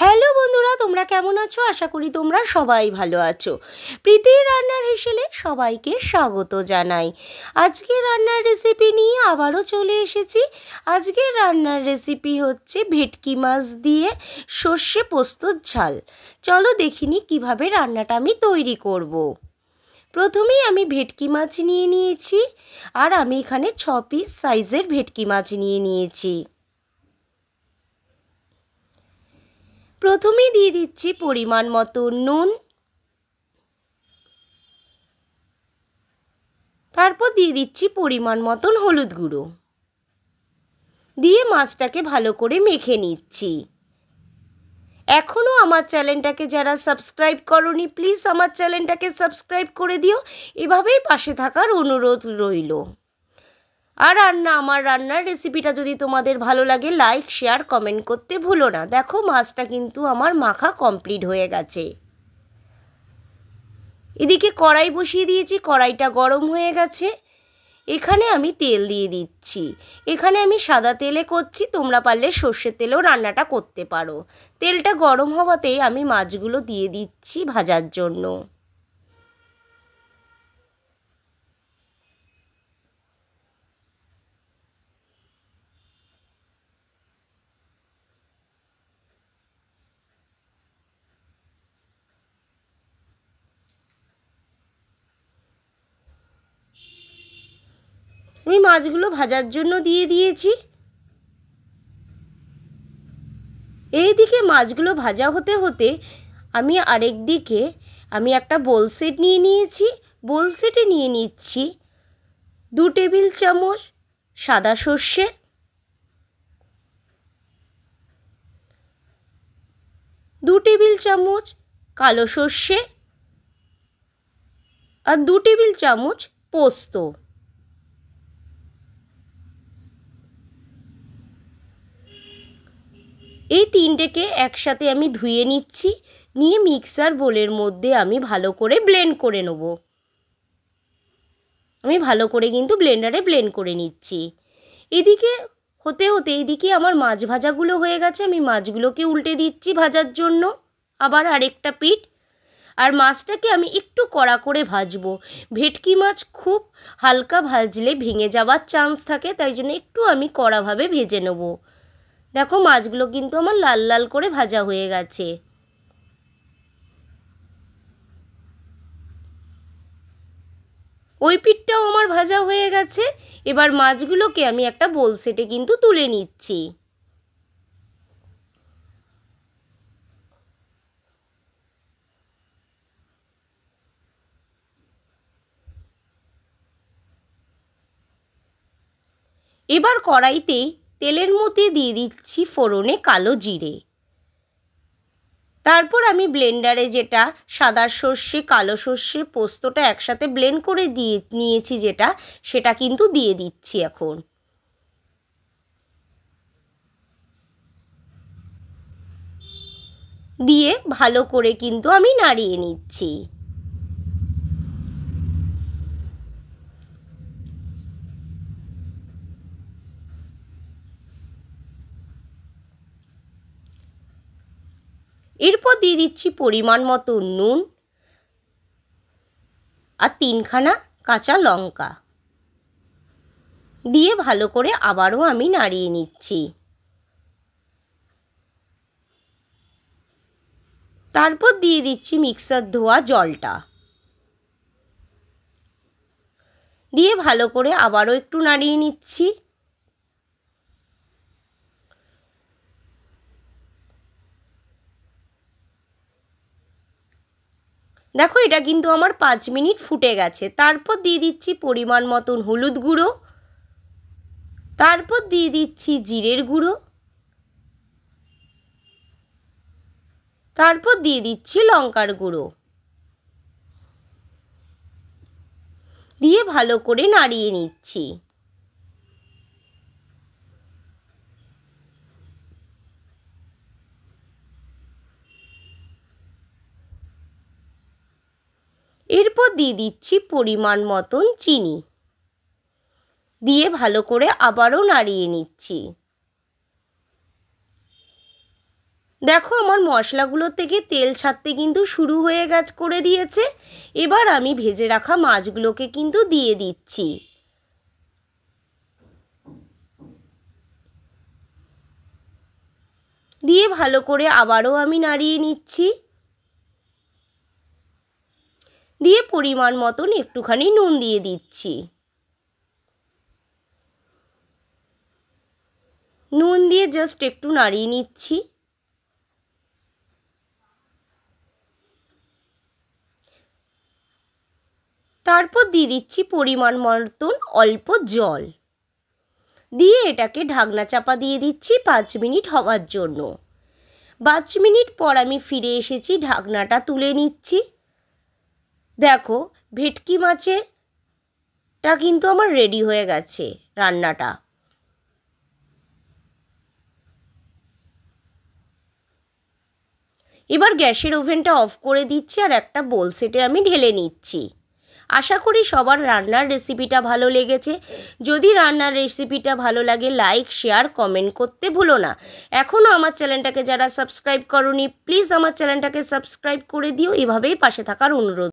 Hello বন্ধুরা, তোমরা কেমন আছো? আশা করি তোমরা সবাই ভালো আছো। প্রীতির রান্নার হেসেলে সবাইকে স্বাগত জানাই। আজকের রান্নার রেসিপি নিয়ে আবারও চলে এসেছি। আজকের রান্নার রেসিপি হচ্ছে ভেটকি মাছ দিয়ে সর্ষে পোস্তর ঝাল। চলো দেখিনি কিভাবে রান্নাটা আমি তৈরি করব। প্রথমেই আমি ভেটকি মাছ নিয়ে নিয়েছি, আর আমি এখানে 6 পিস সাইজের ভেটকি মাছ নিয়ে নিয়েছি। প্রথমেই দিয়ে দিচ্ছি পরিমাণ মতো নুন, তারপর দিয়ে দিচ্ছি পরিমাণ মতন হলুদ গুঁড়ো, দিয়ে মাছটাকে ভালো করে মেখে নিচ্ছি। এখনও আমার চ্যানেলটাকে যারা সাবস্ক্রাইব করোনি, প্লিজ আমার চ্যানেলটাকে সাবস্ক্রাইব করে দিও। এভাবেই পাশে থাকার অনুরোধ রইল। আর আমার রান্নার রেসিপিটা যদি তোমাদের ভালো লাগে, লাইক শেয়ার কমেন্ট করতে ভুলো না। দেখো মাছটা কিন্তু আমার মাখা কমপ্লিট হয়ে গেছে। এদিকে কড়াই বসিয়ে দিয়েছি, কড়াইটা গরম হয়ে গেছে। এখানে আমি তেল দিয়ে দিচ্ছি। এখানে আমি সাদা তেলে করছি, তোমরা পারলে সর্ষের তেলেও রান্নাটা করতে পারো। তেলটা গরম হওয়াতেই আমি মাছগুলো দিয়ে দিচ্ছি ভাজার জন্য। আমি মাছগুলো ভাজার জন্য দিয়ে দিয়েছি। এইদিকে মাছগুলো ভাজা হতে হতে আমি আরেক দিকে একটা বোল সেট নিয়ে নিয়েছি। বোল সেটে নিয়ে নিচ্ছি 2 টেবিল চামচ সাদা সর্ষে, 2 টেবিল চামচ কালো সর্ষে, আর 2 টেবিল চামচ পোস্ত। এই তিনটেকে একসাথে আমি ধুয়ে নিচ্ছি, নিয়ে মিক্সার বোলের মধ্যে আমি ভালো করে ব্লেন্ড করে নেব। আমি ভালো করে কিন্তু ব্লেন্ডারে ব্লেন্ড করে নিচ্ছি। এদিকে হতে হতে এইদিকে আমার মাছ ভাজাগুলো হয়ে গেছে। আমি মাছগুলোকে উল্টে দিচ্ছি ভাজার জন্য, আবার আরেকটা পিঠ। আর মাছটাকে আমি একটু কড়া করে ভাজবো। ভেটকি মাছ খুব হালকা ভাজলে ভেঙে যাওয়ার চান্স থাকে, তাই জন্য একটু আমি কড়াভাবে ভেজে নেব। দেখো মাছগুলো কিন্তু আমার লাল লাল করে ভাজা হয়ে গেছে। ওই পিঠটাও আমার ভাজা হয়ে গেছে। এবার মাছগুলোকে আমি একটা বোল সেটে কিন্তু তুলে নিচ্ছি। এবার কড়াইতেই তেলের মধ্যে দিয়ে দিচ্ছি ফোড়নে কালো জিরে। তারপর আমি ব্লেন্ডারে যেটা সাদা সর্ষে কালো সর্ষে পোস্তটা একসাথে ব্লেন্ড করে দিয়ে নিয়েছি সেটা কিন্তু দিয়ে দিচ্ছি এখন। দিয়ে ভালো করে কিন্তু আমি নাড়িয়ে নিচ্ছি। এরপর দিয়ে দিচ্ছি পরিমাণ মতো নুন, আর 3খানা কাঁচা লঙ্কা দিয়ে ভালো করে আবারও আমি নাড়িয়ে নিচ্ছি। তারপর দিয়ে দিচ্ছি মিক্সার ধোয়া জলটা, দিয়ে ভালো করে আবারও একটু নাড়িয়ে নিচ্ছি। দেখো এটা কিন্তু আমার 5 মিনিট ফুটে গেছে। তারপর দিয়ে দিচ্ছি পরিমাণ মতন হলুদ গুঁড়ো, তারপর দিয়ে দিচ্ছি জিরের গুঁড়ো, তারপর দিয়ে দিচ্ছি লঙ্কার গুঁড়ো, দিয়ে ভালো করে নাড়িয়ে নিচ্ছি। এরপর দিয়ে দিচ্ছি পরিমাণ মতন চিনি, দিয়ে ভালো করে আবারও নাড়িয়ে নিচ্ছি। দেখো আমার মশলাগুলো থেকে তেল ছাড়তে কিন্তু শুরু হয়ে করে দিয়েছে। এবার আমি ভেজে রাখা মাছগুলোকে কিন্তু দিয়ে দিচ্ছি। দিয়ে ভালো করে আবারও আমি নাড়িয়ে নিচ্ছি। দিয়ে পরিমাণ মতন একটুখানি নুন দিয়ে দিচ্ছি। নুন দিয়ে জাস্ট একটু নাড়িয়ে নিচ্ছি। তারপর দিয়ে দিচ্ছি পরিমাণ মতন অল্প জল। দিয়ে এটাকে ঢাকনা চাপা দিয়ে দিচ্ছি 5 মিনিট হওয়ার জন্য। 5 মিনিট পর আমি ফিরে এসেছি, ঢাকনাটা তুলে নিচ্ছি। দেখো ভেটকি মাছেরটা কিন্তু আমার রেডি হয়ে গেছে রান্নাটা। এবার গ্যাসের ওভেনটা অফ করে দিচ্ছি আর একটা বোল সেটে আমি ঢেলে নিচ্ছি। আশা করি সবার রান্নার রেসিপিটা ভালো লেগেছে। যদি রান্নার রেসিপিটা ভালো লাগে লাইক শেয়ার কমেন্ট করতে ভুলো না। এখনও আমার চ্যানেলটাকে যারা সাবস্ক্রাইব করোনি প্লিজ আমার চ্যানেলটাকে সাবস্ক্রাইব করে দিও। এভাবেই পাশে থাকার অনুরোধ।